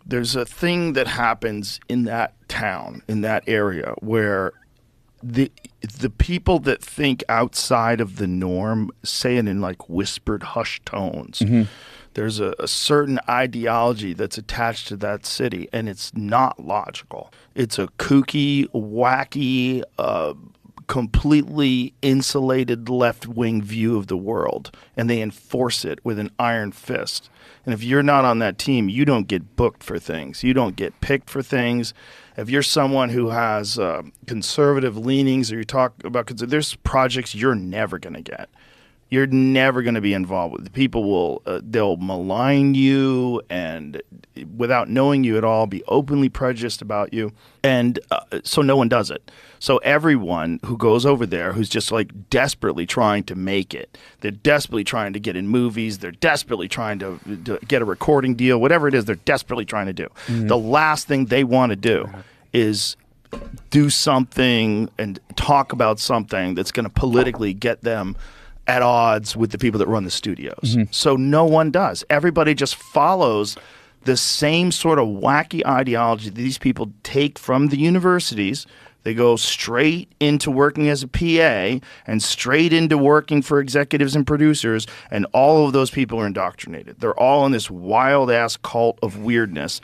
There's a thing that happens in that town, in that area, where the people that think outside of the norm say it in like whispered, hushed tones. There's a certain ideology that's attached to that city, and it's not logical. It's a kooky, wacky, completely insulated left-wing view of the world, and they enforce it with an iron fist. And if you're not on that team, you don't get booked for things. You don't get picked for things. If you're someone who has conservative leanings, or you talk about, there's projects you're never going to get. You're never going to be involved with. People will, they'll malign you and without knowing you at all, be openly prejudiced about you. And so no one does it. So everyone who goes over there who's just like desperately trying to make it, they're desperately trying to get in movies, they're desperately trying to get a recording deal, whatever it is they're desperately trying to do. The last thing they want to do is do something and talk about something that's going to politically get them at odds with the people that run the studios. So no one does. Everybody just follows the same sort of wacky ideology that these people take from the universities. They go straight into working as a PA and straight into working for executives and producers, and all of those people are indoctrinated. They're all in this wild-ass cult of weirdness.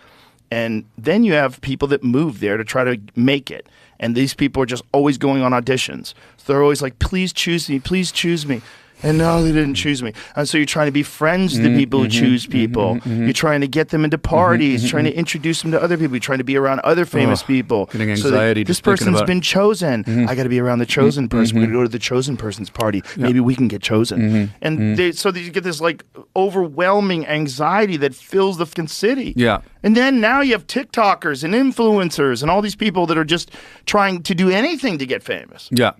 And then you have people that move there to try to make it. And these people are just always going on auditions. So they're always like, please choose me, please choose me. And no, they didn't choose me. And so you're trying to be friends with the people who choose people. You're trying to get them into parties, trying to introduce them to other people. You're trying to be around other famous people. Getting anxiety. So this person's been chosen. I got to be around the chosen person. We're going to go to the chosen person's party. Maybe we can get chosen. And so you get this like overwhelming anxiety that fills the fucking city. Yeah. And then now you have TikTokers and influencers and all these people that are just trying to do anything to get famous. Yeah.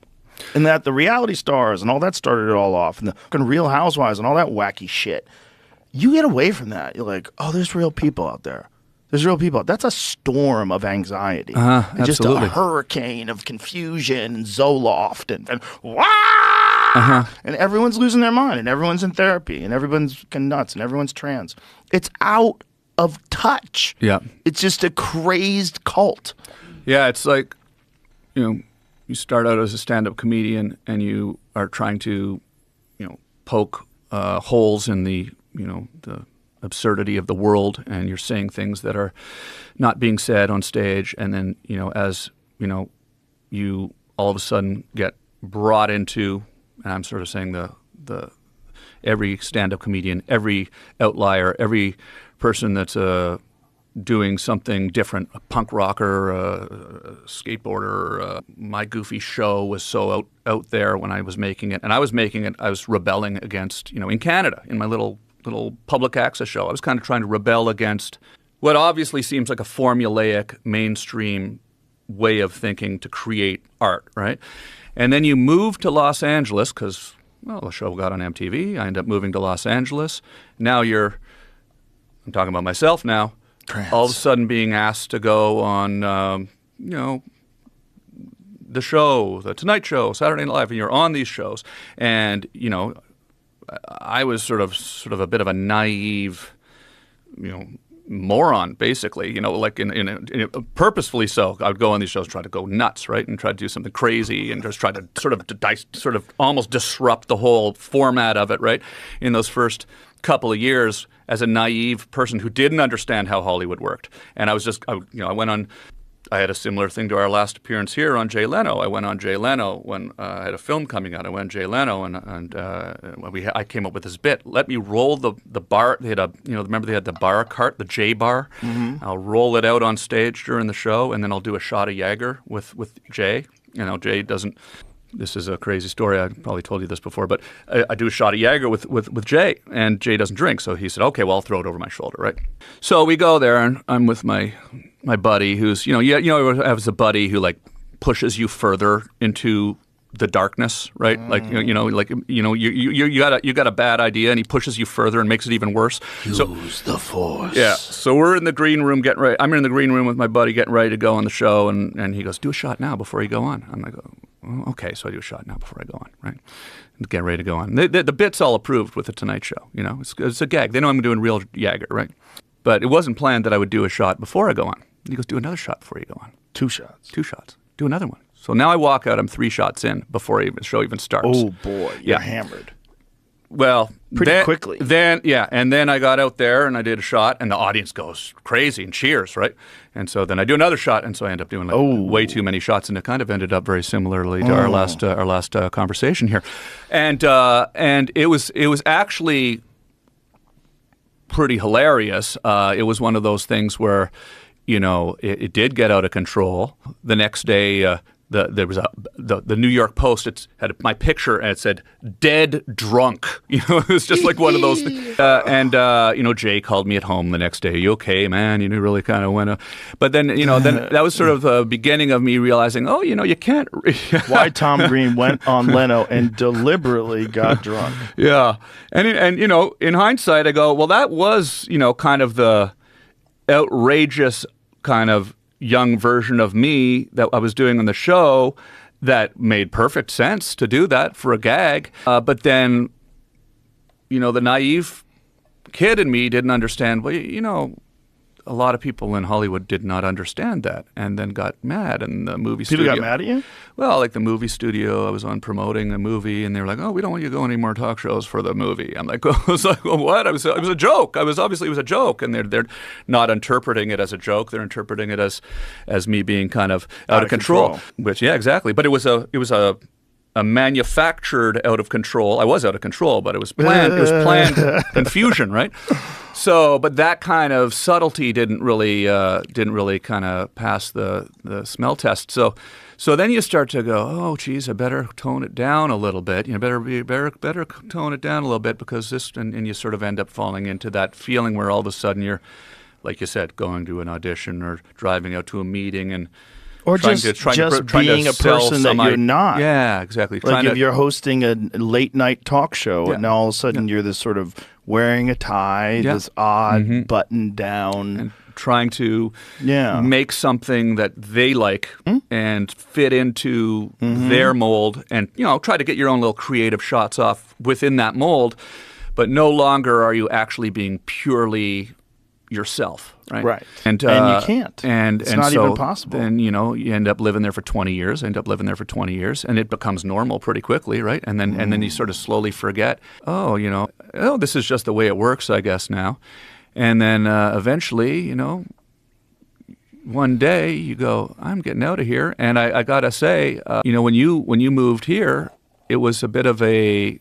And that the reality stars and all that started it all off, and the fucking Real Housewives and all that wacky shit. You get away from that. You're like, oh, there's real people out there. There's real people. That's a storm of anxiety. And just a hurricane of confusion and Zoloft and wah! And everyone's losing their mind, and everyone's in therapy, and everyone's fucking nuts, and everyone's trans. It's out of touch. Yeah. It's just a crazed cult. Yeah, it's like, you start out as a stand-up comedian and you are trying to, poke holes in the absurdity of the world, and you're saying things that are not being said on stage. And then, as, you all of a sudden get brought into, and I'm sort of saying the every stand-up comedian, every outlier, every person that's doing something different, a punk rocker, a skateboarder. My goofy show was so out there when I was making it. And I was making it, I was rebelling against, in Canada, in my little public access show. I was kind of trying to rebel against what obviously seems like a formulaic, mainstream way of thinking to create art, right? And then you move to Los Angeles because, the show got on MTV. I ended up moving to Los Angeles. Now I'm talking about myself now. Trans. All of a sudden being asked to go on, the show, the Tonight Show, Saturday Night Live, and you're on these shows. And, I was sort of a bit of a naive, moron, basically, like in purposefully so. I would go on these shows, try to go nuts, right, and try to do something crazy and just try to sort of almost disrupt the whole format of it, right, in those first couple of years as a naive person who didn't understand how Hollywood worked. And I was just, I went on, I had a similar thing to our last appearance here on Jay Leno. I went on Jay Leno when I had a film coming out. I went on Jay Leno and I came up with this bit. Let me roll the bar. They had remember they had the bar cart, the J bar. I'll roll it out on stage during the show, and then I'll do a shot of Jaeger with Jay. Jay doesn't. This is a crazy story. I probably told you this before, but I do a shot of Jaeger with Jay, and Jay doesn't drink. So he said, okay, well, I'll throw it over my shoulder, right? So we go there, and I'm with my buddy who's, as a buddy who, like, pushes you further into the darkness, right? Like, you got a bad idea, and he pushes you further and makes it even worse. Use the force. Yeah. So we're in the green room getting ready. I'm in the green room with my buddy getting ready to go on the show, and he goes, do a shot now before you go on. I'm like, oh, okay, so I do a shot now before I go on, right? And get ready to go on. The bit's all approved with the Tonight Show, It's a gag. They know I'm doing real Jaeger, right? But it wasn't planned that I would do a shot before I go on. He goes, do another shot before you go on. 2 shots. 2 shots. Do another one. So now I walk out, I'm 3 shots in before the show even starts. Oh, boy. You're hammered. Well, pretty quickly. And then I got out there and I did a shot, and the audience goes crazy and cheers, right? And so then I do another shot, and so I end up doing way too many shots, and it kind of ended up very similarly to our last conversation here, and it was actually pretty hilarious. It was one of those things where, it did get out of control. The next day, there was the New York Post. It had my picture and it said "dead drunk." It was just like one of those things. Jay called me at home the next day. You okay, man? You really kind of went. But then then that was sort of the beginning of me realizing, you can't. Why Tom Green went on Leno and deliberately got drunk. Yeah, and in hindsight, I go, well, that was kind of the outrageous kind of young version of me that I was doing on the show that made perfect sense to do that for a gag. But then, the naive kid in me didn't understand, well, a lot of people in Hollywood did not understand that and then got mad. And the movie studio. People got mad at you? Well, like the movie studio, I was on promoting a movie and they were like, oh, we don't want you to go any more talk shows for the movie. I'm like, well, what? It was a joke. It was a joke. And they're not interpreting it as a joke. They're interpreting it as me being kind of out of control. Which, yeah, exactly. But it was a manufactured out of control. I was out of control, but it was planned. It was planned confusion, right? So, but that kind of subtlety didn't really kind of pass the smell test. So then you start to go, oh, geez, I better tone it down a little bit. Better tone it down a little bit because this, and you sort of end up falling into that feeling where all of a sudden you're, like you said, going to an audition or driving out to a meeting and. Or just being a person that you're not. Yeah, exactly. Like if you're hosting a late night talk show and all of a sudden you're this sort of wearing a tie, this odd button down. And trying to make something that they like and fit into their mold and, try to get your own little creative shots off within that mold. But no longer are you actually being purely yourself, right? Right. And you can't. It's not even possible. Then, you end up living there for 20 years, and it becomes normal pretty quickly, right? And then you sort of slowly forget, this is just the way it works, I guess, now. And then eventually, one day you go, I'm getting out of here. And I got to say, when you moved here, it was a bit of a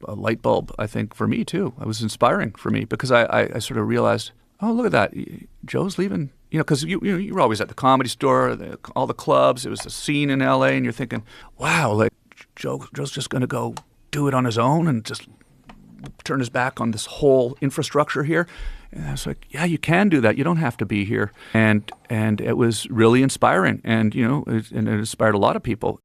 light bulb, I think, for me too. It was inspiring for me because I sort of realized, oh, look at that, Joe's leaving. Because you were always at the Comedy Store, all the clubs. It was a scene in L.A., and you're thinking, wow, like Joe's just going to go do it on his own and just turn his back on this whole infrastructure here. And I was like, yeah, you can do that. You don't have to be here. And it was really inspiring, and it inspired a lot of people.